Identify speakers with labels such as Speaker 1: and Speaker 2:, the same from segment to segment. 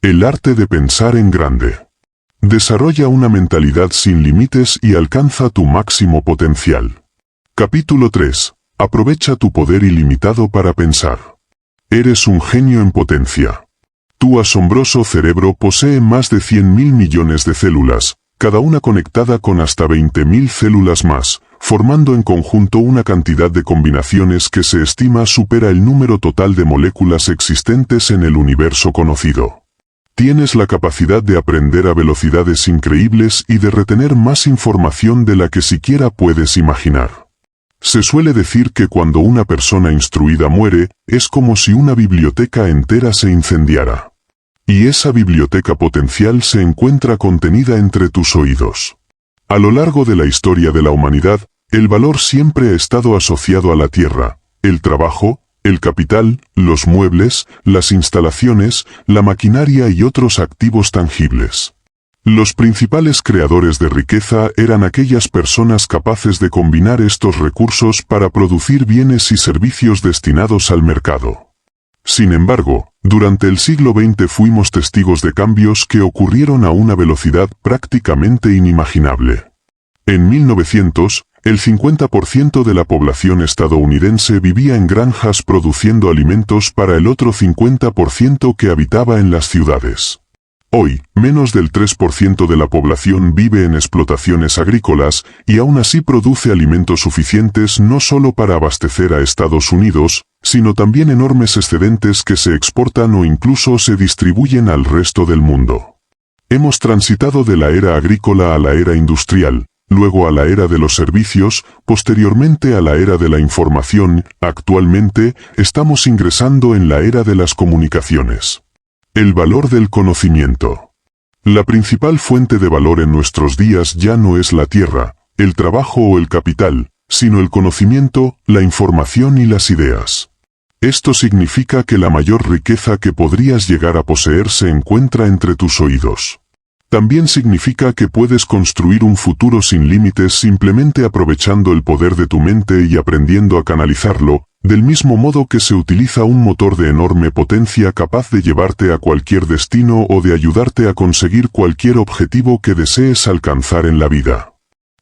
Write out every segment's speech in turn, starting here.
Speaker 1: El arte de pensar en grande. Desarrolla una mentalidad sin límites y alcanza tu máximo potencial. Capítulo 3. Aprovecha tu poder ilimitado para pensar. Eres un genio en potencia. Tu asombroso cerebro posee más de 100.000 millones de células, cada una conectada con hasta 20.000 células más, formando en conjunto una cantidad de combinaciones que se estima supera el número total de moléculas existentes en el universo conocido. Tienes la capacidad de aprender a velocidades increíbles y de retener más información de la que siquiera puedes imaginar. Se suele decir que cuando una persona instruida muere, es como si una biblioteca entera se incendiara. Y esa biblioteca potencial se encuentra contenida entre tus oídos. A lo largo de la historia de la humanidad, el valor siempre ha estado asociado a la tierra, el trabajo, el capital, los muebles, las instalaciones, la maquinaria y otros activos tangibles. Los principales creadores de riqueza eran aquellas personas capaces de combinar estos recursos para producir bienes y servicios destinados al mercado. Sin embargo, durante el siglo XX fuimos testigos de cambios que ocurrieron a una velocidad prácticamente inimaginable. En 1900, el 50% de la población estadounidense vivía en granjas produciendo alimentos para el otro 50% que habitaba en las ciudades. Hoy, menos del 3% de la población vive en explotaciones agrícolas y aún así produce alimentos suficientes no solo para abastecer a Estados Unidos, sino también enormes excedentes que se exportan o incluso se distribuyen al resto del mundo. Hemos transitado de la era agrícola a la era industrial, luego a la era de los servicios, posteriormente a la era de la información. Actualmente, estamos ingresando en la era de las comunicaciones. El valor del conocimiento. La principal fuente de valor en nuestros días ya no es la tierra, el trabajo o el capital, sino el conocimiento, la información y las ideas. Esto significa que la mayor riqueza que podrías llegar a poseer se encuentra entre tus oídos. También significa que puedes construir un futuro sin límites simplemente aprovechando el poder de tu mente y aprendiendo a canalizarlo, del mismo modo que se utiliza un motor de enorme potencia capaz de llevarte a cualquier destino o de ayudarte a conseguir cualquier objetivo que desees alcanzar en la vida.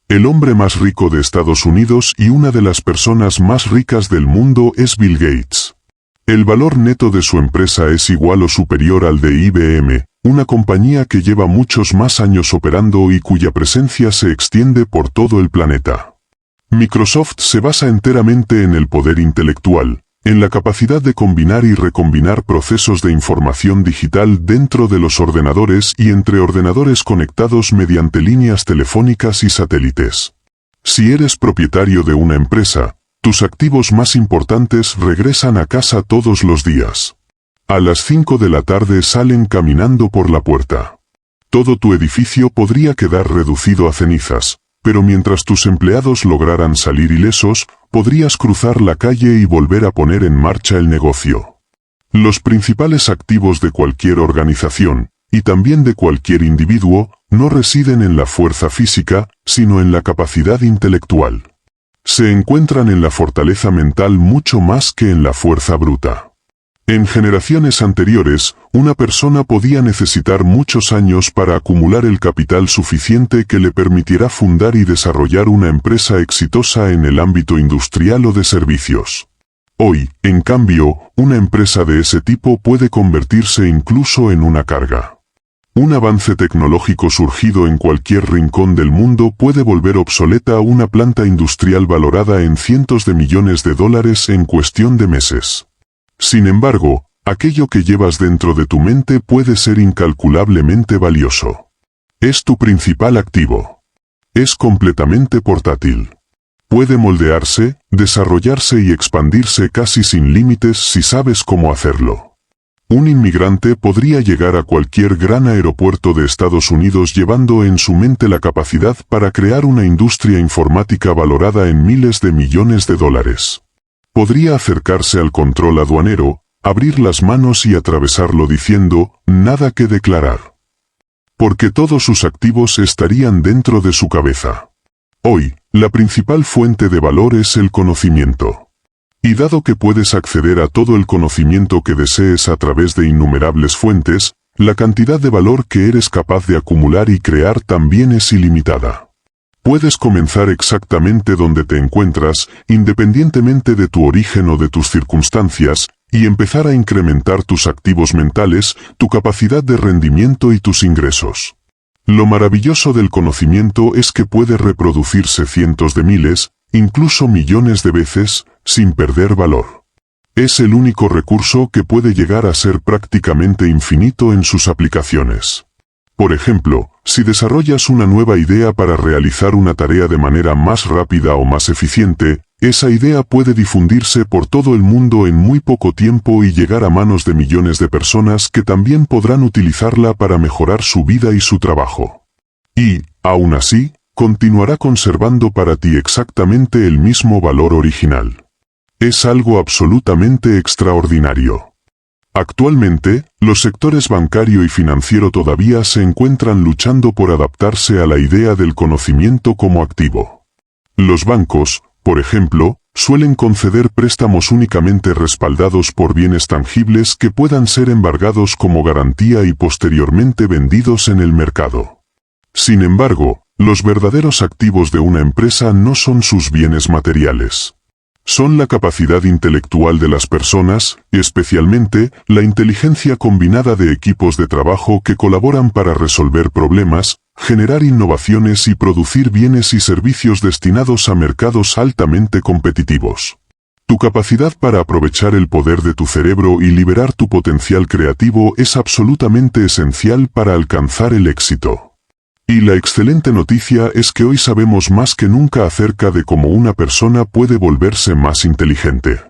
Speaker 1: El hombre más rico de Estados Unidos y una de las personas más ricas del mundo es Bill Gates. El valor neto de su empresa es igual o superior al de IBM, una compañía que lleva muchos más años operando y cuya presencia se extiende por todo el planeta. Microsoft se basa enteramente en el poder intelectual, en la capacidad de combinar y recombinar procesos de información digital dentro de los ordenadores y entre ordenadores conectados mediante líneas telefónicas y satélites. Si eres propietario de una empresa, tus activos más importantes regresan a casa todos los días. A las 5 de la tarde salen caminando por la puerta. Todo tu edificio podría quedar reducido a cenizas, pero mientras tus empleados lograran salir ilesos, podrías cruzar la calle y volver a poner en marcha el negocio. Los principales activos de cualquier organización, y también de cualquier individuo, no residen en la fuerza física, sino en la capacidad intelectual. Se encuentran en la fortaleza mental mucho más que en la fuerza bruta. En generaciones anteriores, una persona podía necesitar muchos años para acumular el capital suficiente que le permitiera fundar y desarrollar una empresa exitosa en el ámbito industrial o de servicios. Hoy, en cambio, una empresa de ese tipo puede convertirse incluso en una carga. Un avance tecnológico surgido en cualquier rincón del mundo puede volver obsoleta una planta industrial valorada en cientos de millones de dólares en cuestión de meses. Sin embargo, aquello que llevas dentro de tu mente puede ser incalculablemente valioso. Es tu principal activo. Es completamente portátil. Puede moldearse, desarrollarse y expandirse casi sin límites si sabes cómo hacerlo. Un inmigrante podría llegar a cualquier gran aeropuerto de Estados Unidos llevando en su mente la capacidad para crear una industria informática valorada en miles de millones de dólares. Podría acercarse al control aduanero, abrir las manos y atravesarlo diciendo, nada que declarar. Porque todos sus activos estarían dentro de su cabeza. Hoy, la principal fuente de valor es el conocimiento. Y dado que puedes acceder a todo el conocimiento que desees a través de innumerables fuentes, la cantidad de valor que eres capaz de acumular y crear también es ilimitada. Puedes comenzar exactamente donde te encuentras, independientemente de tu origen o de tus circunstancias, y empezar a incrementar tus activos mentales, tu capacidad de rendimiento y tus ingresos. Lo maravilloso del conocimiento es que puede reproducirse cientos de miles, incluso millones de veces, sin perder valor. Es el único recurso que puede llegar a ser prácticamente infinito en sus aplicaciones. Por ejemplo, si desarrollas una nueva idea para realizar una tarea de manera más rápida o más eficiente, esa idea puede difundirse por todo el mundo en muy poco tiempo y llegar a manos de millones de personas que también podrán utilizarla para mejorar su vida y su trabajo. Y, aún así, continuará conservando para ti exactamente el mismo valor original. Es algo absolutamente extraordinario. Actualmente, los sectores bancario y financiero todavía se encuentran luchando por adaptarse a la idea del conocimiento como activo. Los bancos, por ejemplo, suelen conceder préstamos únicamente respaldados por bienes tangibles que puedan ser embargados como garantía y posteriormente vendidos en el mercado. Sin embargo, los verdaderos activos de una empresa no son sus bienes materiales. Son la capacidad intelectual de las personas, y especialmente, la inteligencia combinada de equipos de trabajo que colaboran para resolver problemas, generar innovaciones y producir bienes y servicios destinados a mercados altamente competitivos. Tu capacidad para aprovechar el poder de tu cerebro y liberar tu potencial creativo es absolutamente esencial para alcanzar el éxito. Y la excelente noticia es que hoy sabemos más que nunca acerca de cómo una persona puede volverse más inteligente.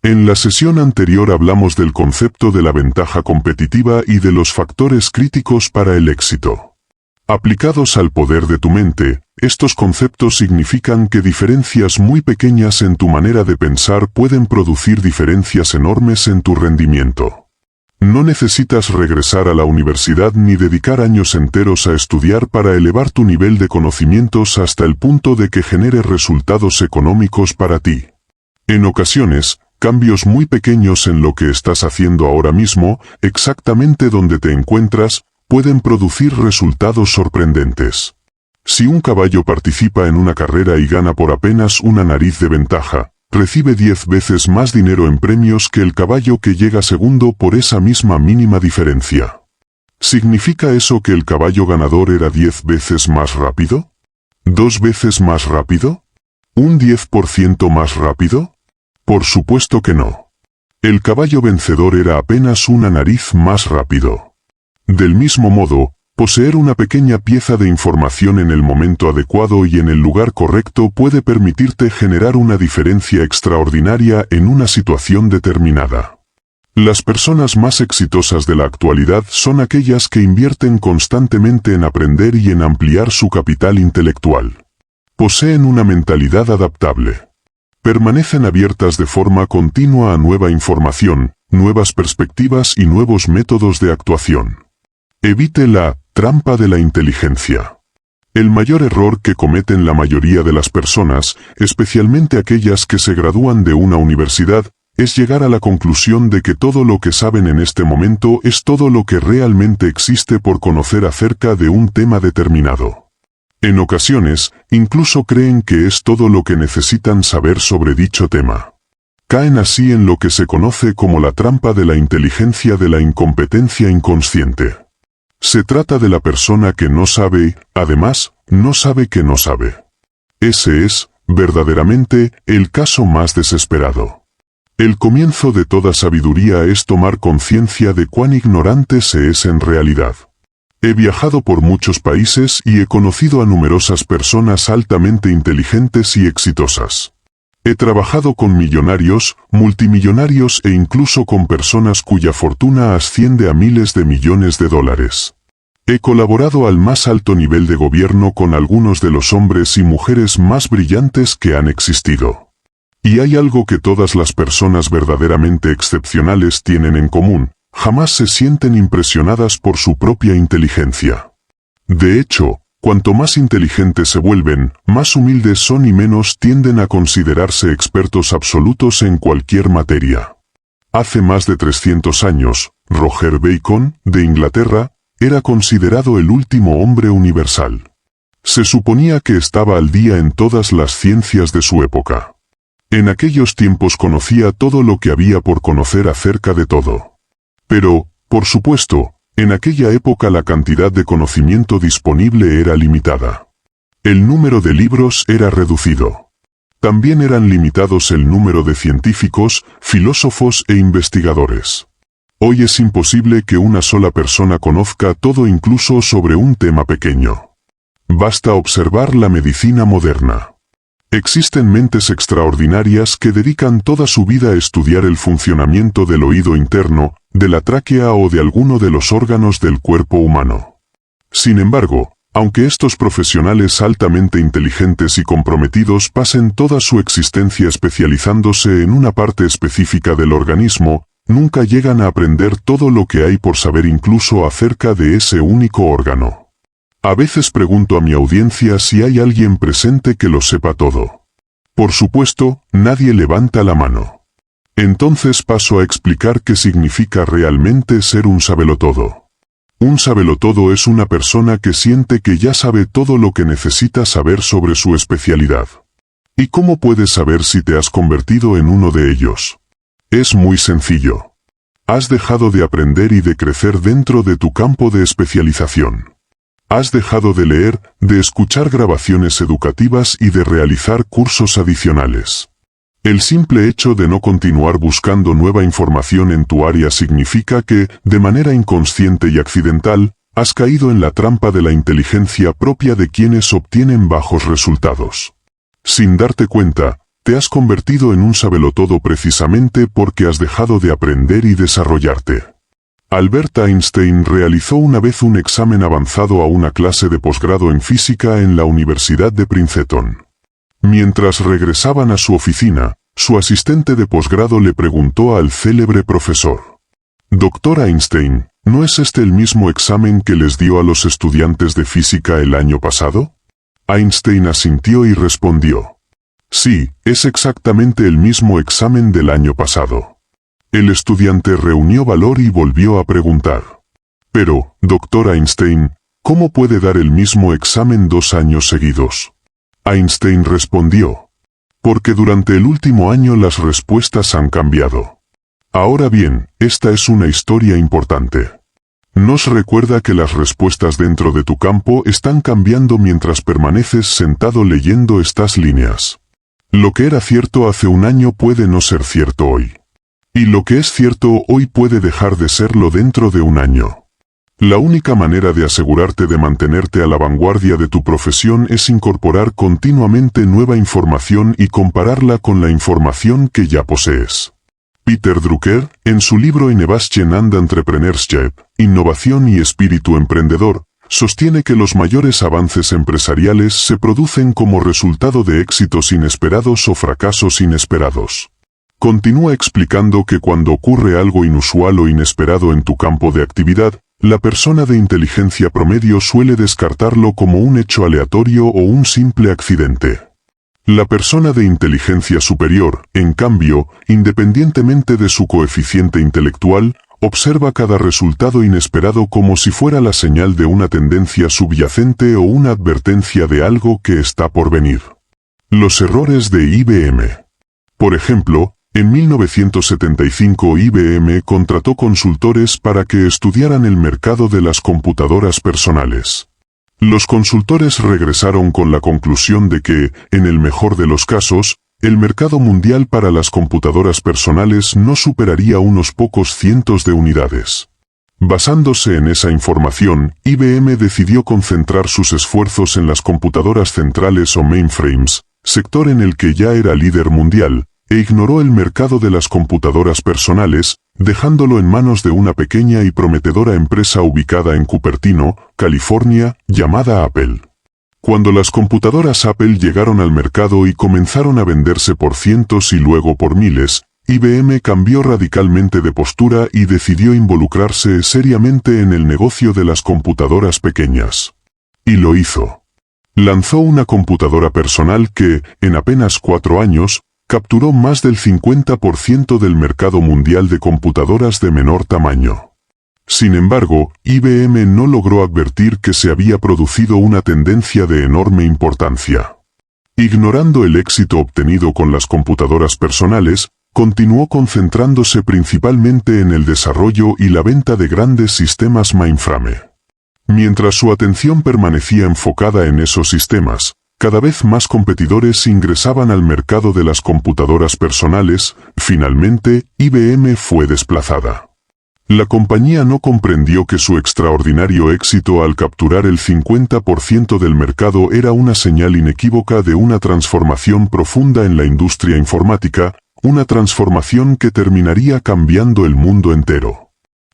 Speaker 1: En la sesión anterior hablamos del concepto de la ventaja competitiva y de los factores críticos para el éxito. Aplicados al poder de tu mente, estos conceptos significan que diferencias muy pequeñas en tu manera de pensar pueden producir diferencias enormes en tu rendimiento. No necesitas regresar a la universidad ni dedicar años enteros a estudiar para elevar tu nivel de conocimientos hasta el punto de que genere resultados económicos para ti. En ocasiones, cambios muy pequeños en lo que estás haciendo ahora mismo, exactamente donde te encuentras, pueden producir resultados sorprendentes. Si un caballo participa en una carrera y gana por apenas una nariz de ventaja, recibe 10 veces más dinero en premios que el caballo que llega segundo por esa misma mínima diferencia. ¿Significa eso que el caballo ganador era 10 veces más rápido? ¿2 veces más rápido? ¿Un 10% más rápido? Por supuesto que no. El caballo vencedor era apenas una nariz más rápido. Del mismo modo, poseer una pequeña pieza de información en el momento adecuado y en el lugar correcto puede permitirte generar una diferencia extraordinaria en una situación determinada. Las personas más exitosas de la actualidad son aquellas que invierten constantemente en aprender y en ampliar su capital intelectual. Poseen una mentalidad adaptable. Permanecen abiertas de forma continua a nueva información, nuevas perspectivas y nuevos métodos de actuación. Evite la trampa de la inteligencia. El mayor error que cometen la mayoría de las personas, especialmente aquellas que se gradúan de una universidad, es llegar a la conclusión de que todo lo que saben en este momento es todo lo que realmente existe por conocer acerca de un tema determinado. En ocasiones, incluso creen que es todo lo que necesitan saber sobre dicho tema. Caen así en lo que se conoce como la trampa de la inteligencia de la incompetencia inconsciente. Se trata de la persona que no sabe, además, no sabe que no sabe. Ese es, verdaderamente, el caso más desesperado. El comienzo de toda sabiduría es tomar conciencia de cuán ignorante se es en realidad. He viajado por muchos países y he conocido a numerosas personas altamente inteligentes y exitosas. He trabajado con millonarios, multimillonarios e incluso con personas cuya fortuna asciende a miles de millones de dólares. He colaborado al más alto nivel de gobierno con algunos de los hombres y mujeres más brillantes que han existido. Y hay algo que todas las personas verdaderamente excepcionales tienen en común: jamás se sienten impresionadas por su propia inteligencia. De hecho, cuanto más inteligentes se vuelven, más humildes son y menos tienden a considerarse expertos absolutos en cualquier materia. Hace más de 300 años, Roger Bacon, de Inglaterra, era considerado el último hombre universal. Se suponía que estaba al día en todas las ciencias de su época. En aquellos tiempos conocía todo lo que había por conocer acerca de todo. Pero, por supuesto, en aquella época la cantidad de conocimiento disponible era limitada. El número de libros era reducido. También eran limitados el número de científicos, filósofos e investigadores. Hoy es imposible que una sola persona conozca todo incluso sobre un tema pequeño. Basta observar la medicina moderna. Existen mentes extraordinarias que dedican toda su vida a estudiar el funcionamiento del oído interno, de la tráquea o de alguno de los órganos del cuerpo humano. Sin embargo, aunque estos profesionales altamente inteligentes y comprometidos pasen toda su existencia especializándose en una parte específica del organismo, nunca llegan a aprender todo lo que hay por saber incluso acerca de ese único órgano. A veces pregunto a mi audiencia si hay alguien presente que lo sepa todo. Por supuesto, nadie levanta la mano. Entonces paso a explicar qué significa realmente ser un sabelotodo. Un sabelotodo es una persona que siente que ya sabe todo lo que necesita saber sobre su especialidad. ¿Y cómo puedes saber si te has convertido en uno de ellos? Es muy sencillo. Has dejado de aprender y de crecer dentro de tu campo de especialización. Has dejado de leer, de escuchar grabaciones educativas y de realizar cursos adicionales. El simple hecho de no continuar buscando nueva información en tu área significa que, de manera inconsciente y accidental, has caído en la trampa de la inteligencia propia de quienes obtienen bajos resultados. Sin darte cuenta, te has convertido en un sabelotodo precisamente porque has dejado de aprender y desarrollarte. Albert Einstein realizó una vez un examen avanzado a una clase de posgrado en física en la Universidad de Princeton. Mientras regresaban a su oficina, su asistente de posgrado le preguntó al célebre profesor: «Doctor Einstein, ¿no es este el mismo examen que les dio a los estudiantes de física el año pasado?» Einstein asintió y respondió: «Sí, es exactamente el mismo examen del año pasado». El estudiante reunió valor y volvió a preguntar: «Pero, doctor Einstein, ¿cómo puede dar el mismo examen 2 años seguidos?» Einstein respondió: «Porque durante el último año las respuestas han cambiado». Ahora bien, esta es una historia importante. Nos recuerda que las respuestas dentro de tu campo están cambiando mientras permaneces sentado leyendo estas líneas. Lo que era cierto hace un año puede no ser cierto hoy. Y lo que es cierto hoy puede dejar de serlo dentro de un año. La única manera de asegurarte de mantenerte a la vanguardia de tu profesión es incorporar continuamente nueva información y compararla con la información que ya posees. Peter Drucker, en su libro Innovation and Entrepreneurship, Innovación y Espíritu Emprendedor, sostiene que los mayores avances empresariales se producen como resultado de éxitos inesperados o fracasos inesperados. Continúa explicando que cuando ocurre algo inusual o inesperado en tu campo de actividad, la persona de inteligencia promedio suele descartarlo como un hecho aleatorio o un simple accidente. La persona de inteligencia superior, en cambio, independientemente de su coeficiente intelectual, observa cada resultado inesperado como si fuera la señal de una tendencia subyacente o una advertencia de algo que está por venir. Los errores de IBM. Por ejemplo, en 1975 IBM contrató consultores para que estudiaran el mercado de las computadoras personales. Los consultores regresaron con la conclusión de que, en el mejor de los casos, el mercado mundial para las computadoras personales no superaría unos pocos cientos de unidades. Basándose en esa información, IBM decidió concentrar sus esfuerzos en las computadoras centrales o mainframes, sector en el que ya era líder mundial, e ignoró el mercado de las computadoras personales, dejándolo en manos de una pequeña y prometedora empresa ubicada en Cupertino, California, llamada Apple. Cuando las computadoras Apple llegaron al mercado y comenzaron a venderse por cientos y luego por miles, IBM cambió radicalmente de postura y decidió involucrarse seriamente en el negocio de las computadoras pequeñas. Y lo hizo. Lanzó una computadora personal que, en apenas 4 años, capturó más del 50% del mercado mundial de computadoras de menor tamaño. Sin embargo, IBM no logró advertir que se había producido una tendencia de enorme importancia. Ignorando el éxito obtenido con las computadoras personales, continuó concentrándose principalmente en el desarrollo y la venta de grandes sistemas mainframe. Mientras su atención permanecía enfocada en esos sistemas, cada vez más competidores ingresaban al mercado de las computadoras personales. Finalmente, IBM fue desplazada. La compañía no comprendió que su extraordinario éxito al capturar el 50% del mercado era una señal inequívoca de una transformación profunda en la industria informática, una transformación que terminaría cambiando el mundo entero.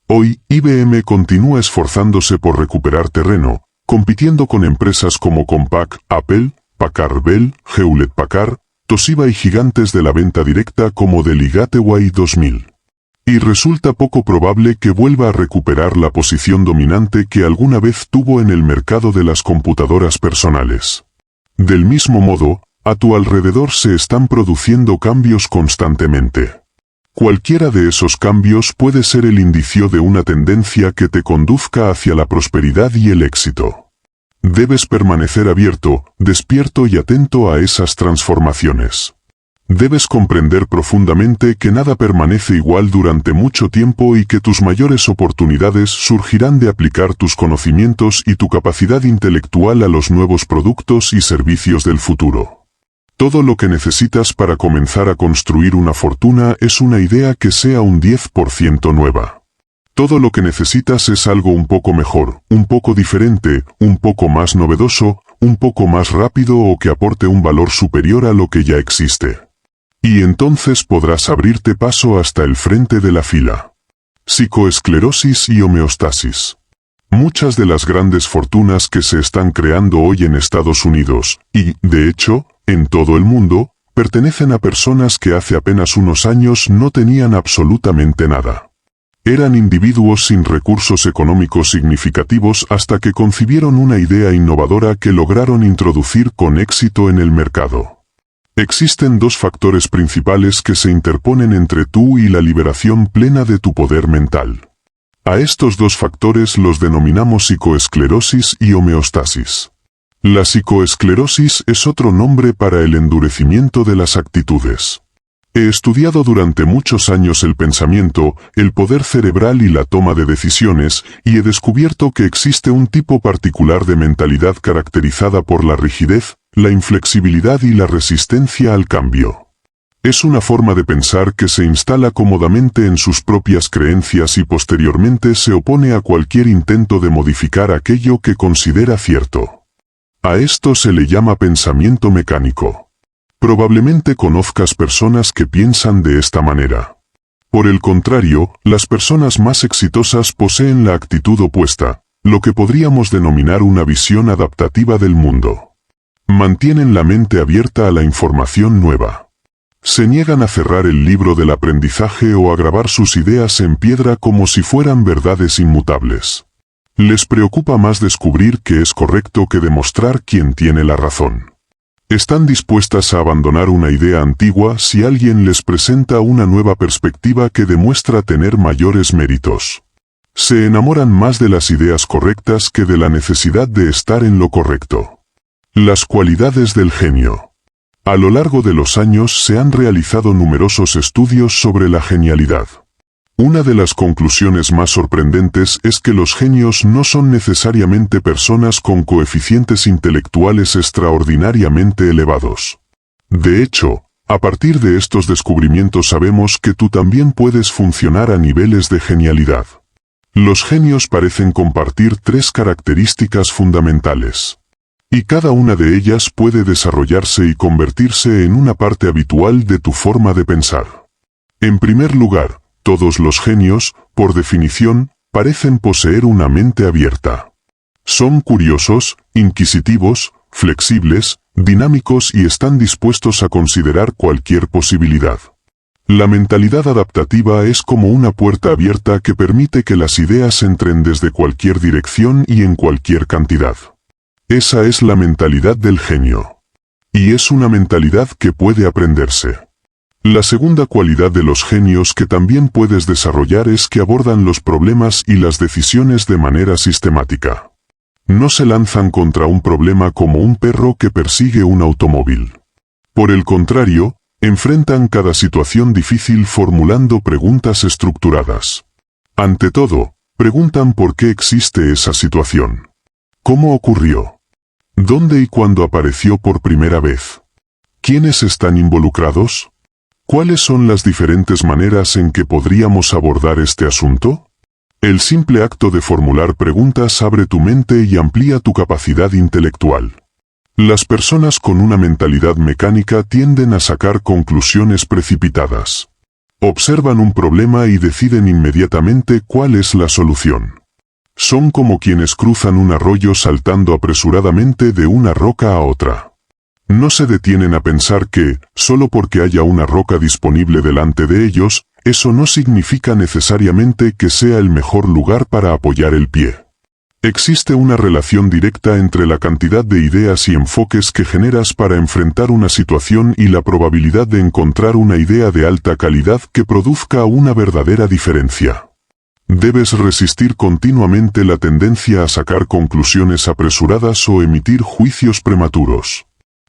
Speaker 1: Hoy, IBM continúa esforzándose por recuperar terreno, compitiendo con empresas como Compaq, Apple, Packard Bell, Hewlett-Packard, Toshiba y gigantes de la venta directa como Dell y Gateway 2000. Y resulta poco probable que vuelva a recuperar la posición dominante que alguna vez tuvo en el mercado de las computadoras personales. Del mismo modo, a tu alrededor se están produciendo cambios constantemente. Cualquiera de esos cambios puede ser el indicio de una tendencia que te conduzca hacia la prosperidad y el éxito. Debes permanecer abierto, despierto y atento a esas transformaciones. Debes comprender profundamente que nada permanece igual durante mucho tiempo y que tus mayores oportunidades surgirán de aplicar tus conocimientos y tu capacidad intelectual a los nuevos productos y servicios del futuro. Todo lo que necesitas para comenzar a construir una fortuna es una idea que sea un 10% nueva. Todo lo que necesitas es algo un poco mejor, un poco diferente, un poco más novedoso, un poco más rápido o que aporte un valor superior a lo que ya existe. Y entonces podrás abrirte paso hasta el frente de la fila. Psicoesclerosis y homeostasis. Muchas de las grandes fortunas que se están creando hoy en Estados Unidos, y, de hecho, en todo el mundo, pertenecen a personas que hace apenas unos años no tenían absolutamente nada. Eran individuos sin recursos económicos significativos hasta que concibieron una idea innovadora que lograron introducir con éxito en el mercado. Existen dos factores principales que se interponen entre tú y la liberación plena de tu poder mental. A estos dos factores los denominamos psicoesclerosis y homeostasis. La psicoesclerosis es otro nombre para el endurecimiento de las actitudes. He estudiado durante muchos años el pensamiento, el poder cerebral y la toma de decisiones, y he descubierto que existe un tipo particular de mentalidad caracterizada por la rigidez, la inflexibilidad y la resistencia al cambio. Es una forma de pensar que se instala cómodamente en sus propias creencias y posteriormente se opone a cualquier intento de modificar aquello que considera cierto. A esto se le llama pensamiento mecánico. Probablemente conozcas personas que piensan de esta manera. Por el contrario, las personas más exitosas poseen la actitud opuesta, lo que podríamos denominar una visión adaptativa del mundo. Mantienen la mente abierta a la información nueva. Se niegan a cerrar el libro del aprendizaje o a grabar sus ideas en piedra como si fueran verdades inmutables. Les preocupa más descubrir que es correcto que demostrar quién tiene la razón. Están dispuestas a abandonar una idea antigua si alguien les presenta una nueva perspectiva que demuestra tener mayores méritos. Se enamoran más de las ideas correctas que de la necesidad de estar en lo correcto. Las cualidades del genio. A lo largo de los años se han realizado numerosos estudios sobre la genialidad. Una de las conclusiones más sorprendentes es que los genios no son necesariamente personas con coeficientes intelectuales extraordinariamente elevados. De hecho, a partir de estos descubrimientos sabemos que tú también puedes funcionar a niveles de genialidad. Los genios parecen compartir tres características fundamentales. Y cada una de ellas puede desarrollarse y convertirse en una parte habitual de tu forma de pensar. En primer lugar, todos los genios, por definición, parecen poseer una mente abierta. Son curiosos, inquisitivos, flexibles, dinámicos y están dispuestos a considerar cualquier posibilidad. La mentalidad adaptativa es como una puerta abierta que permite que las ideas entren desde cualquier dirección y en cualquier cantidad. Esa es la mentalidad del genio. Y es una mentalidad que puede aprenderse. La segunda cualidad de los genios que también puedes desarrollar es que abordan los problemas y las decisiones de manera sistemática. No se lanzan contra un problema como un perro que persigue un automóvil. Por el contrario, enfrentan cada situación difícil formulando preguntas estructuradas. Ante todo, preguntan por qué existe esa situación. ¿Cómo ocurrió? ¿Dónde y cuándo apareció por primera vez? ¿Quiénes están involucrados? ¿Cuáles son las diferentes maneras en que podríamos abordar este asunto? El simple acto de formular preguntas abre tu mente y amplía tu capacidad intelectual. Las personas con una mentalidad mecánica tienden a sacar conclusiones precipitadas. Observan un problema y deciden inmediatamente cuál es la solución. Son como quienes cruzan un arroyo saltando apresuradamente de una roca a otra. No se detienen a pensar que, solo porque haya una roca disponible delante de ellos, eso no significa necesariamente que sea el mejor lugar para apoyar el pie. Existe una relación directa entre la cantidad de ideas y enfoques que generas para enfrentar una situación y la probabilidad de encontrar una idea de alta calidad que produzca una verdadera diferencia. Debes resistir continuamente la tendencia a sacar conclusiones apresuradas o emitir juicios prematuros.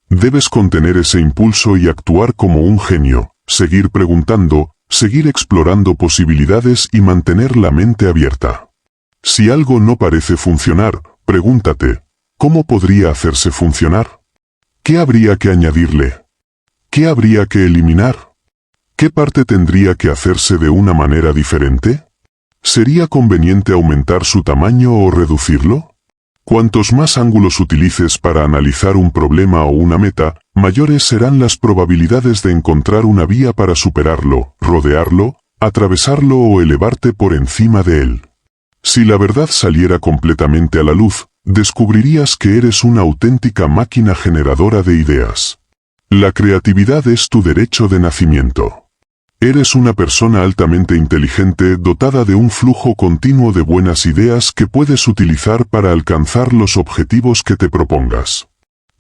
Speaker 1: Debes contener ese impulso y actuar como un genio, seguir preguntando, seguir explorando posibilidades y mantener la mente abierta. Si algo no parece funcionar, pregúntate, ¿cómo podría hacerse funcionar? ¿Qué habría que añadirle? ¿Qué habría que eliminar? ¿Qué parte tendría que hacerse de una manera diferente? ¿Sería conveniente aumentar su tamaño o reducirlo? Cuantos más ángulos utilices para analizar un problema o una meta, mayores serán las probabilidades de encontrar una vía para superarlo, rodearlo, atravesarlo o elevarte por encima de él. Si la verdad saliera completamente a la luz, descubrirías que eres una auténtica máquina generadora de ideas. La creatividad es tu derecho de nacimiento. Eres una persona altamente inteligente dotada de un flujo continuo de buenas ideas que puedes utilizar para alcanzar los objetivos que te propongas.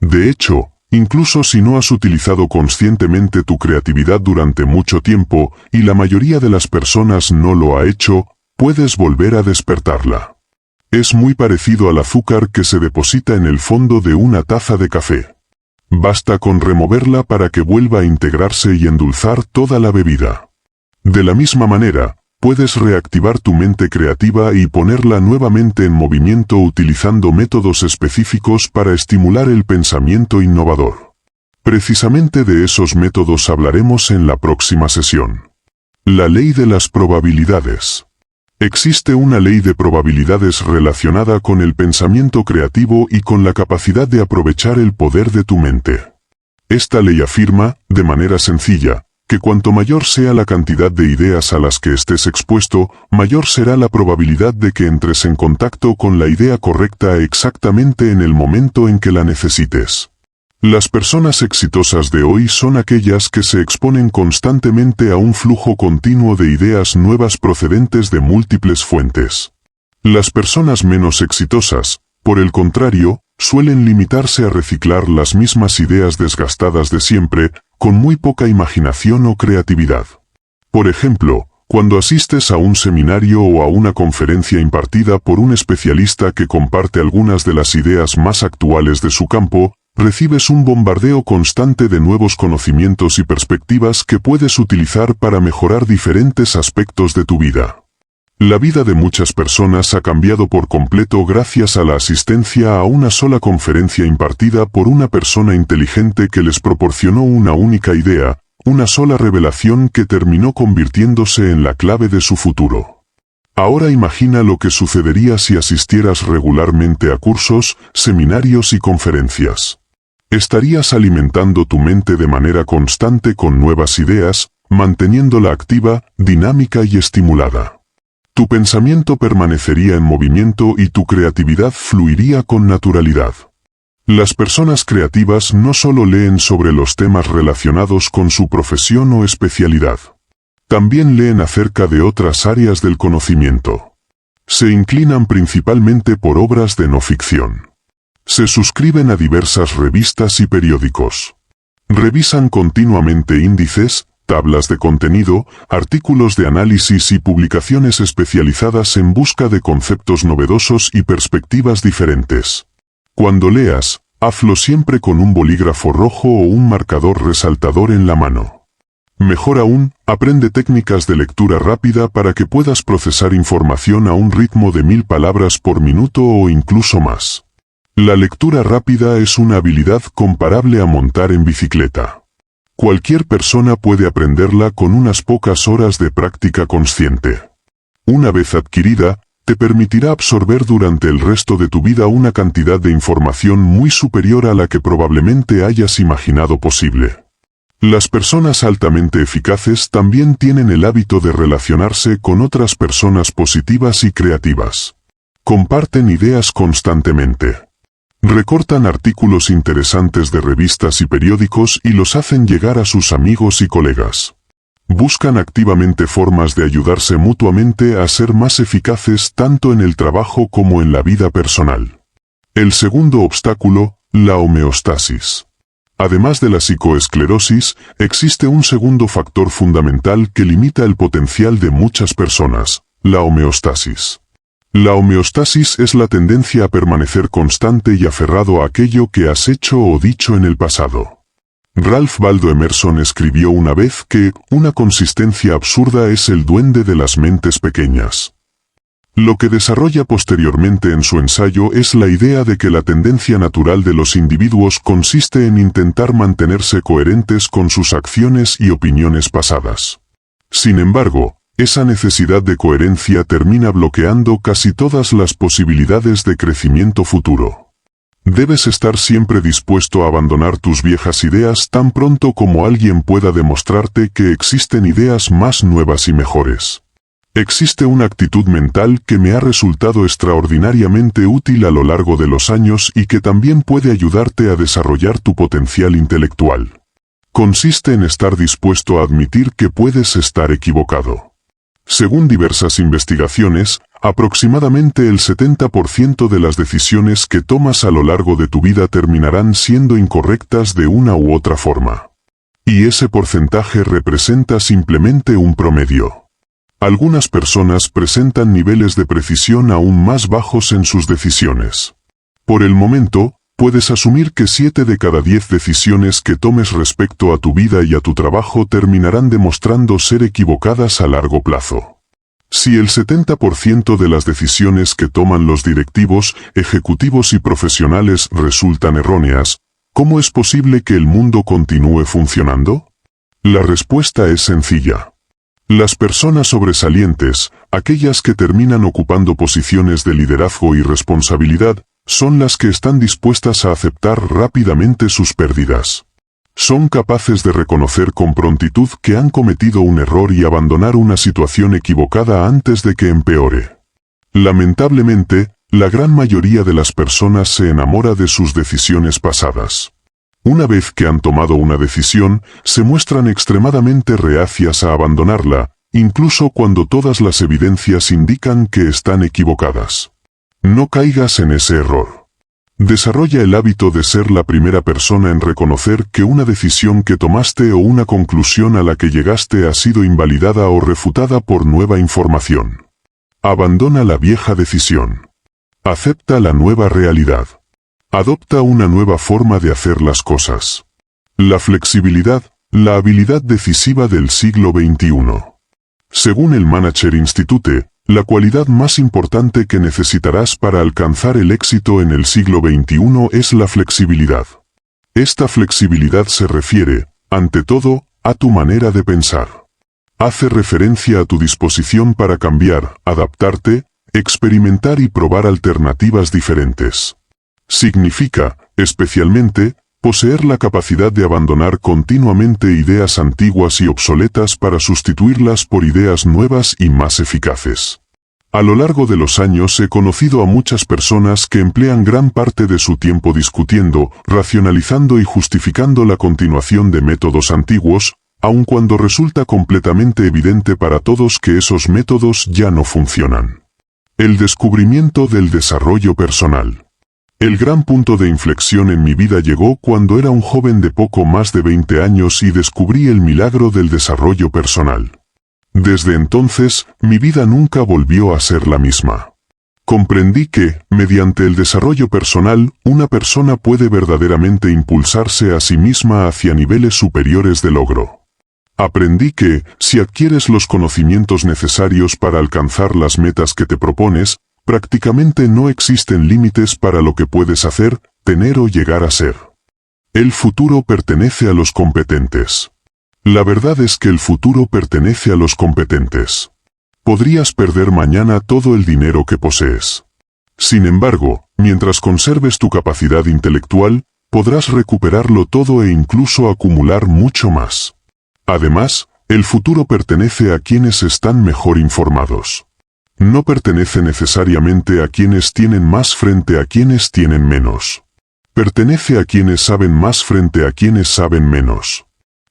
Speaker 1: De hecho, incluso si no has utilizado conscientemente tu creatividad durante mucho tiempo, y la mayoría de las personas no lo ha hecho, puedes volver a despertarla. Es muy parecido al azúcar que se deposita en el fondo de una taza de café. Basta con removerla para que vuelva a integrarse y endulzar toda la bebida. De la misma manera, puedes reactivar tu mente creativa y ponerla nuevamente en movimiento utilizando métodos específicos para estimular el pensamiento innovador. Precisamente de esos métodos hablaremos en la próxima sesión. La ley de las probabilidades. Existe una ley de probabilidades relacionada con el pensamiento creativo y con la capacidad de aprovechar el poder de tu mente. Esta ley afirma, de manera sencilla, que cuanto mayor sea la cantidad de ideas a las que estés expuesto, mayor será la probabilidad de que entres en contacto con la idea correcta exactamente en el momento en que la necesites. Las personas exitosas de hoy son aquellas que se exponen constantemente a un flujo continuo de ideas nuevas procedentes de múltiples fuentes. Las personas menos exitosas, por el contrario, suelen limitarse a reciclar las mismas ideas desgastadas de siempre, con muy poca imaginación o creatividad. Por ejemplo, cuando asistes a un seminario o a una conferencia impartida por un especialista que comparte algunas de las ideas más actuales de su campo, recibes un bombardeo constante de nuevos conocimientos y perspectivas que puedes utilizar para mejorar diferentes aspectos de tu vida. La vida de muchas personas ha cambiado por completo gracias a la asistencia a una sola conferencia impartida por una persona inteligente que les proporcionó una única idea, una sola revelación que terminó convirtiéndose en la clave de su futuro. Ahora imagina lo que sucedería si asistieras regularmente a cursos, seminarios y conferencias. Estarías alimentando tu mente de manera constante con nuevas ideas, manteniéndola activa, dinámica y estimulada. Tu pensamiento permanecería en movimiento y tu creatividad fluiría con naturalidad. Las personas creativas no solo leen sobre los temas relacionados con su profesión o especialidad. También leen acerca de otras áreas del conocimiento. Se inclinan principalmente por obras de no ficción. Se suscriben a diversas revistas y periódicos. Revisan continuamente índices, tablas de contenido, artículos de análisis y publicaciones especializadas en busca de conceptos novedosos y perspectivas diferentes. Cuando leas, hazlo siempre con un bolígrafo rojo o un marcador resaltador en la mano. Mejor aún, aprende técnicas de lectura rápida para que puedas procesar información a un ritmo de 1000 palabras por minuto o incluso más. La lectura rápida es una habilidad comparable a montar en bicicleta. Cualquier persona puede aprenderla con unas pocas horas de práctica consciente. Una vez adquirida, te permitirá absorber durante el resto de tu vida una cantidad de información muy superior a la que probablemente hayas imaginado posible. Las personas altamente eficaces también tienen el hábito de relacionarse con otras personas positivas y creativas. Comparten ideas constantemente. Recortan artículos interesantes de revistas y periódicos y los hacen llegar a sus amigos y colegas. Buscan activamente formas de ayudarse mutuamente a ser más eficaces tanto en el trabajo como en la vida personal. El segundo obstáculo, la homeostasis. Además de la psicoesclerosis, existe un segundo factor fundamental que limita el potencial de muchas personas, la homeostasis. La homeostasis es la tendencia a permanecer constante y aferrado a aquello que has hecho o dicho en el pasado. Ralph Waldo Emerson escribió una vez que una consistencia absurda es el duende de las mentes pequeñas. Lo que desarrolla posteriormente en su ensayo es la idea de que la tendencia natural de los individuos consiste en intentar mantenerse coherentes con sus acciones y opiniones pasadas. Sin embargo, esa necesidad de coherencia termina bloqueando casi todas las posibilidades de crecimiento futuro. Debes estar siempre dispuesto a abandonar tus viejas ideas tan pronto como alguien pueda demostrarte que existen ideas más nuevas y mejores. Existe una actitud mental que me ha resultado extraordinariamente útil a lo largo de los años y que también puede ayudarte a desarrollar tu potencial intelectual. Consiste en estar dispuesto a admitir que puedes estar equivocado. Según diversas investigaciones, aproximadamente el 70% de las decisiones que tomas a lo largo de tu vida terminarán siendo incorrectas de una u otra forma. Y ese porcentaje representa simplemente un promedio. Algunas personas presentan niveles de precisión aún más bajos en sus decisiones. Por el momento, puedes asumir que 7 de cada 10 decisiones que tomes respecto a tu vida y a tu trabajo terminarán demostrando ser equivocadas a largo plazo. Si el 70% de las decisiones que toman los directivos, ejecutivos y profesionales resultan erróneas, ¿cómo es posible que el mundo continúe funcionando? La respuesta es sencilla. Las personas sobresalientes, aquellas que terminan ocupando posiciones de liderazgo y responsabilidad, son las que están dispuestas a aceptar rápidamente sus pérdidas. Son capaces de reconocer con prontitud que han cometido un error y abandonar una situación equivocada antes de que empeore. Lamentablemente, la gran mayoría de las personas se enamora de sus decisiones pasadas. Una vez que han tomado una decisión, se muestran extremadamente reacias a abandonarla, incluso cuando todas las evidencias indican que están equivocadas. No caigas en ese error. Desarrolla el hábito de ser la primera persona en reconocer que una decisión que tomaste o una conclusión a la que llegaste ha sido invalidada o refutada por nueva información. Abandona la vieja decisión. Acepta la nueva realidad. Adopta una nueva forma de hacer las cosas. La flexibilidad, la habilidad decisiva del siglo XXI. Según el Manager Institute, la cualidad más importante que necesitarás para alcanzar el éxito en el siglo XXI es la flexibilidad. Esta flexibilidad se refiere, ante todo, a tu manera de pensar. Hace referencia a tu disposición para cambiar, adaptarte, experimentar y probar alternativas diferentes. Significa, especialmente, poseer la capacidad de abandonar continuamente ideas antiguas y obsoletas para sustituirlas por ideas nuevas y más eficaces. A lo largo de los años he conocido a muchas personas que emplean gran parte de su tiempo discutiendo, racionalizando y justificando la continuación de métodos antiguos, aun cuando resulta completamente evidente para todos que esos métodos ya no funcionan. El descubrimiento del desarrollo personal. El gran punto de inflexión en mi vida llegó cuando era un joven de poco más de 20 años y descubrí el milagro del desarrollo personal. Desde entonces, mi vida nunca volvió a ser la misma. Comprendí que, mediante el desarrollo personal, una persona puede verdaderamente impulsarse a sí misma hacia niveles superiores de logro. Aprendí que, si adquieres los conocimientos necesarios para alcanzar las metas que te propones, prácticamente no existen límites para lo que puedes hacer, tener o llegar a ser. El futuro pertenece a los competentes. La verdad es que el futuro pertenece a los competentes. Podrías perder mañana todo el dinero que posees. Sin embargo, mientras conserves tu capacidad intelectual, podrás recuperarlo todo e incluso acumular mucho más. Además, el futuro pertenece a quienes están mejor informados. No pertenece necesariamente a quienes tienen más frente a quienes tienen menos. Pertenece a quienes saben más frente a quienes saben menos.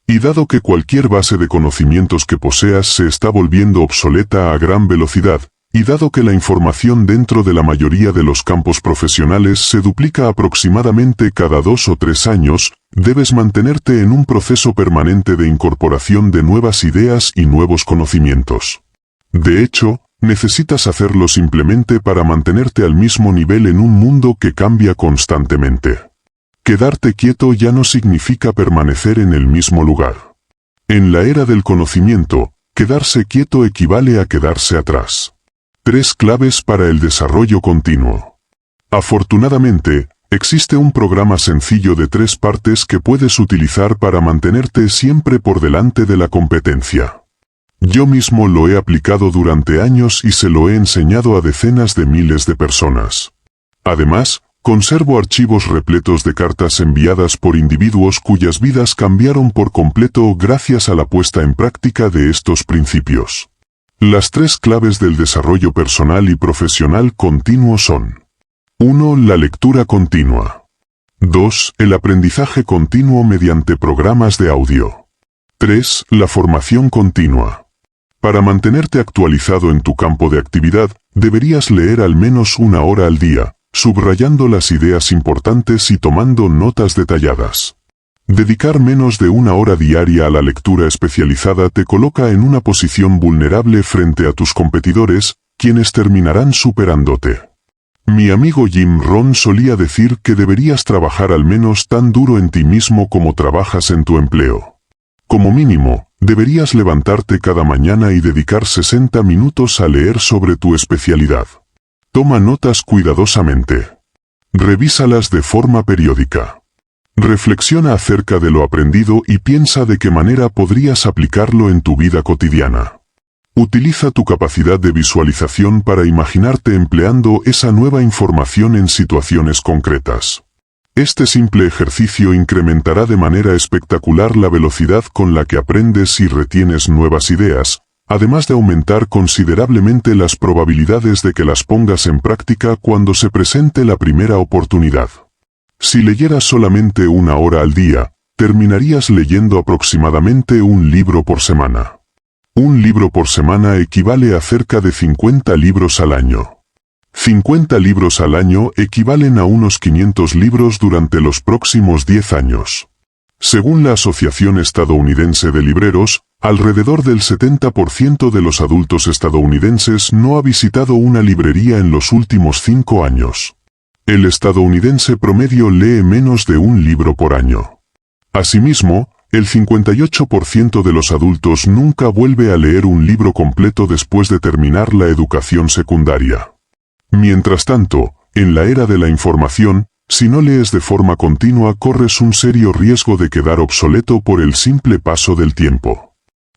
Speaker 1: Y dado que cualquier base de conocimientos que poseas se está volviendo obsoleta a gran velocidad, y dado que la información dentro de la mayoría de los campos profesionales se duplica aproximadamente cada 2 o 3 años, debes mantenerte en un proceso permanente de incorporación de nuevas ideas y nuevos conocimientos. De hecho, necesitas hacerlo simplemente para mantenerte al mismo nivel en un mundo que cambia constantemente. Quedarte quieto ya no significa permanecer en el mismo lugar. En la era del conocimiento, quedarse quieto equivale a quedarse atrás. 3 claves para el desarrollo continuo. Afortunadamente, existe un programa sencillo de 3 partes que puedes utilizar para mantenerte siempre por delante de la competencia. Yo mismo lo he aplicado durante años y se lo he enseñado a decenas de miles de personas. Además, conservo archivos repletos de cartas enviadas por individuos cuyas vidas cambiaron por completo gracias a la puesta en práctica de estos principios. Las 3 claves del desarrollo personal y profesional continuo son: 1. La lectura continua. 2. El aprendizaje continuo mediante programas de audio. 3. La formación continua. Para mantenerte actualizado en tu campo de actividad, deberías leer al menos 1 hora al día, subrayando las ideas importantes y tomando notas detalladas. Dedicar menos de 1 hora diaria a la lectura especializada te coloca en una posición vulnerable frente a tus competidores, quienes terminarán superándote. Mi amigo Jim Rohn solía decir que deberías trabajar al menos tan duro en ti mismo como trabajas en tu empleo. Como mínimo, deberías levantarte cada mañana y dedicar 60 minutos a leer sobre tu especialidad. Toma notas cuidadosamente. Revísalas de forma periódica. Reflexiona acerca de lo aprendido y piensa de qué manera podrías aplicarlo en tu vida cotidiana. Utiliza tu capacidad de visualización para imaginarte empleando esa nueva información en situaciones concretas. Este simple ejercicio incrementará de manera espectacular la velocidad con la que aprendes y retienes nuevas ideas, además de aumentar considerablemente las probabilidades de que las pongas en práctica cuando se presente la primera oportunidad. Si leyeras solamente 1 hora al día, terminarías leyendo aproximadamente 1 libro por semana. 1 libro por semana equivale a cerca de 50 libros al año. 50 libros al año equivalen a unos 500 libros durante los próximos 10 años. Según la Asociación Estadounidense de Libreros, alrededor del 70% de los adultos estadounidenses no ha visitado una librería en los últimos 5 años. El estadounidense promedio lee menos de 1 libro por año. Asimismo, el 58% de los adultos nunca vuelve a leer un libro completo después de terminar la educación secundaria. Mientras tanto, en la era de la información, si no lees de forma continua corres un serio riesgo de quedar obsoleto por el simple paso del tiempo.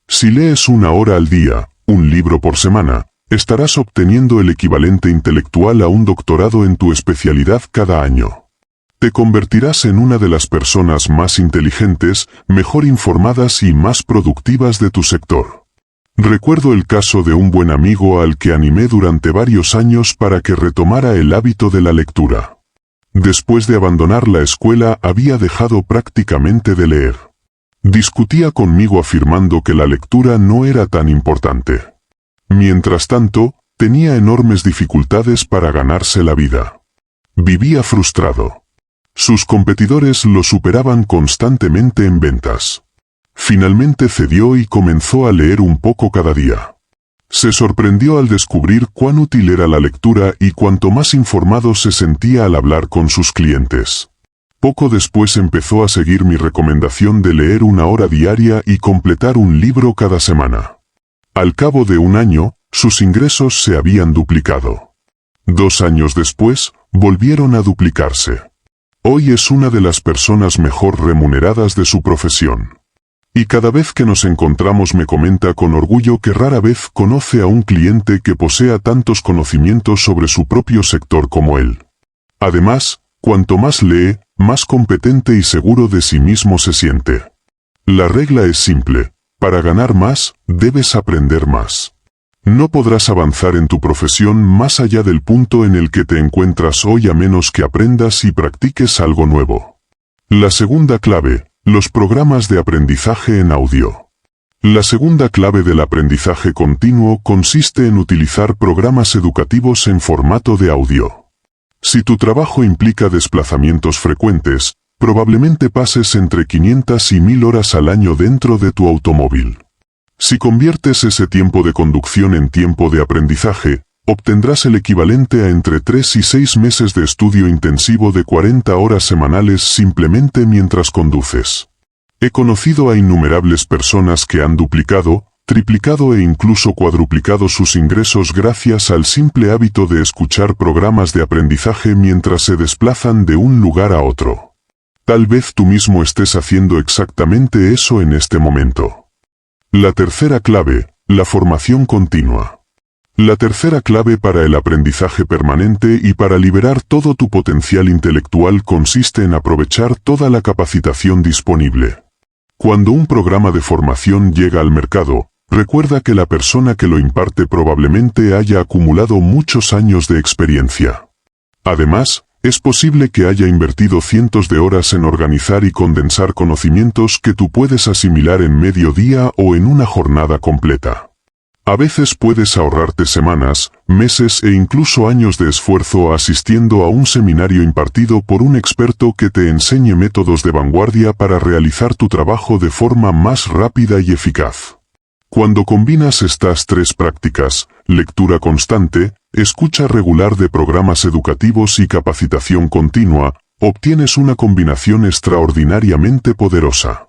Speaker 1: Si lees 1 hora al día, 1 libro por semana, estarás obteniendo el equivalente intelectual a un doctorado en tu especialidad cada año. Te convertirás en una de las personas más inteligentes, mejor informadas y más productivas de tu sector. Recuerdo el caso de un buen amigo al que animé durante varios años para que retomara el hábito de la lectura. Después de abandonar la escuela había dejado prácticamente de leer. Discutía conmigo afirmando que la lectura no era tan importante. Mientras tanto, tenía enormes dificultades para ganarse la vida. Vivía frustrado. Sus competidores lo superaban constantemente en ventas. Finalmente cedió y comenzó a leer un poco cada día. Se sorprendió al descubrir cuán útil era la lectura y cuánto más informado se sentía al hablar con sus clientes. Poco después empezó a seguir mi recomendación de leer 1 hora diaria y completar un libro cada semana. Al cabo de 1 año, sus ingresos se habían duplicado. 2 años después, volvieron a duplicarse. Hoy es una de las personas mejor remuneradas de su profesión. Y cada vez que nos encontramos me comenta con orgullo que rara vez conoce a un cliente que posea tantos conocimientos sobre su propio sector como él. Además, cuanto más lee, más competente y seguro de sí mismo se siente. La regla es simple: para ganar más, debes aprender más. No podrás avanzar en tu profesión más allá del punto en el que te encuentras hoy a menos que aprendas y practiques algo nuevo. La segunda clave: los programas de aprendizaje en audio. La segunda clave del aprendizaje continuo consiste en utilizar programas educativos en formato de audio. Si tu trabajo implica desplazamientos frecuentes, probablemente pases entre 500 y 1000 horas al año dentro de tu automóvil. Si conviertes ese tiempo de conducción en tiempo de aprendizaje, obtendrás el equivalente a entre 3 y 6 meses de estudio intensivo de 40 horas semanales simplemente mientras conduces. He conocido a innumerables personas que han duplicado, triplicado e incluso cuadruplicado sus ingresos gracias al simple hábito de escuchar programas de aprendizaje mientras se desplazan de un lugar a otro. Tal vez tú mismo estés haciendo exactamente eso en este momento. La tercera clave: la formación continua. La tercera clave para el aprendizaje permanente y para liberar todo tu potencial intelectual consiste en aprovechar toda la capacitación disponible. Cuando un programa de formación llega al mercado, recuerda que la persona que lo imparte probablemente haya acumulado muchos años de experiencia. Además, es posible que haya invertido cientos de horas en organizar y condensar conocimientos que tú puedes asimilar en medio día o en una jornada completa. A veces puedes ahorrarte semanas, meses e incluso años de esfuerzo asistiendo a un seminario impartido por un experto que te enseñe métodos de vanguardia para realizar tu trabajo de forma más rápida y eficaz. Cuando combinas estas 3 prácticas, lectura constante, escucha regular de programas educativos y capacitación continua, obtienes una combinación extraordinariamente poderosa.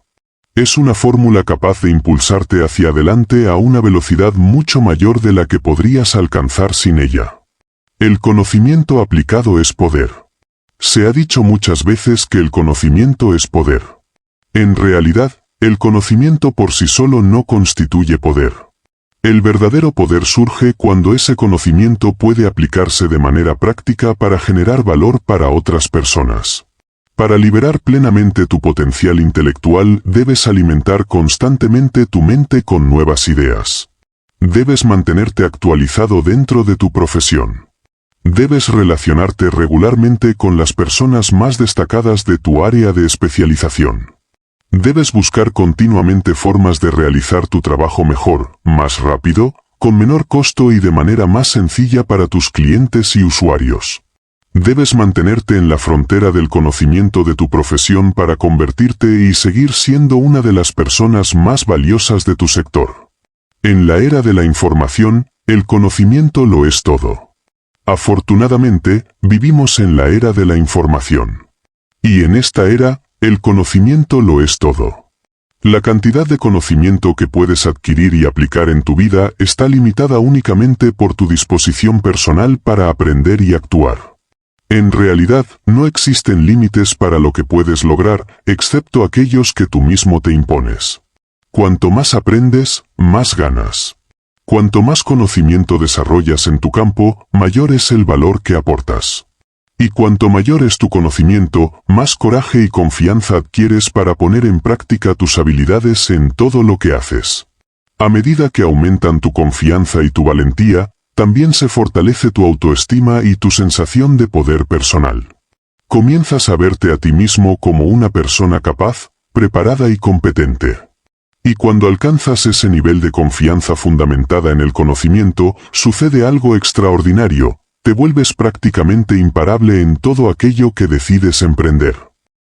Speaker 1: Es una fórmula capaz de impulsarte hacia adelante a una velocidad mucho mayor de la que podrías alcanzar sin ella. El conocimiento aplicado es poder. Se ha dicho muchas veces que el conocimiento es poder. En realidad, el conocimiento por sí solo no constituye poder. El verdadero poder surge cuando ese conocimiento puede aplicarse de manera práctica para generar valor para otras personas. Para liberar plenamente tu potencial intelectual, debes alimentar constantemente tu mente con nuevas ideas. Debes mantenerte actualizado dentro de tu profesión. Debes relacionarte regularmente con las personas más destacadas de tu área de especialización. Debes buscar continuamente formas de realizar tu trabajo mejor, más rápido, con menor costo y de manera más sencilla para tus clientes y usuarios. Debes mantenerte en la frontera del conocimiento de tu profesión para convertirte y seguir siendo una de las personas más valiosas de tu sector. En la era de la información, el conocimiento lo es todo. Afortunadamente, vivimos en la era de la información. Y en esta era, el conocimiento lo es todo. La cantidad de conocimiento que puedes adquirir y aplicar en tu vida está limitada únicamente por tu disposición personal para aprender y actuar. En realidad, no existen límites para lo que puedes lograr, excepto aquellos que tú mismo te impones. Cuanto más aprendes, más ganas. Cuanto más conocimiento desarrollas en tu campo, mayor es el valor que aportas. Y cuanto mayor es tu conocimiento, más coraje y confianza adquieres para poner en práctica tus habilidades en todo lo que haces. A medida que aumentan tu confianza y tu valentía, también se fortalece tu autoestima y tu sensación de poder personal. Comienzas a verte a ti mismo como una persona capaz, preparada y competente. Y cuando alcanzas ese nivel de confianza fundamentada en el conocimiento, sucede algo extraordinario. Te vuelves prácticamente imparable en todo aquello que decides emprender.